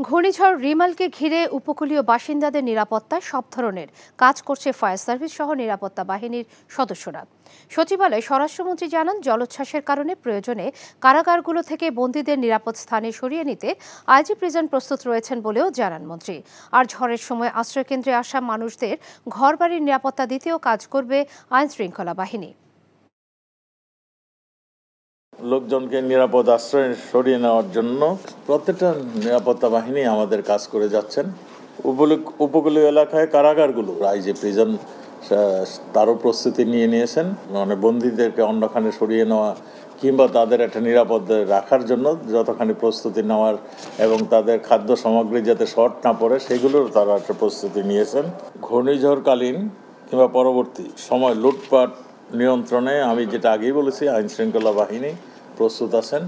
ঘূর্ণিঝড় রিমালকে ঘিরে উপকূলীয় বাসিন্দাদের নিরাপত্তায় সব ধরনের কাজ করছে ফায়ার সার্ভিস সহ নিরাপত্তা বাহিনীর সদস্যরা। সচিবালয়ে স্বরাষ্ট্রমন্ত্রী জানান, জলোচ্ছ্বাসের কারণে প্রয়োজনে কারাগারগুলো থেকে বন্দীদের নিরাপদ স্থানে সরিয়ে নিতে আইজি প্রিজন প্রস্তুত রয়েছেন বলেও জানান মন্ত্রী। আর ঝড়ের সময় আশ্রয়কেন্দ্রে আসা মানুষদের ঘরবাড়ির নিরাপত্তা দিতেও কাজ করবে আইন শৃঙ্খলা বাহিনী। লোকজনকে নিরাপদ আশ্রয়ে সরিয়ে নেওয়ার জন্য প্রত্যেকটা নিরাপত্তা বাহিনী আমাদের কাজ করে যাচ্ছেন। উপকূলীয় এলাকায় কারাগারগুলো আইজি প্রিজন তারও প্রস্তুতি নিয়ে নিয়েছেন, মানে বন্দীদেরকে অন্যখানে সরিয়ে নেওয়া কিংবা তাদের একটা নিরাপদ রাখার জন্য যতখানি প্রস্তুতি নেওয়ার এবং তাদের খাদ্য সামগ্রী যাতে শর্ট না পড়ে সেগুলোর তারা একটা প্রস্তুতি নিয়েছেন। ঘূর্ণিঝড়কালীন কিংবা পরবর্তী সময় লুটপাট নিয়ন্ত্রণে আমি যেটা আগেই বলেছি, আইন শৃঙ্খলা বাহিনী প্রস্তুত আছেন।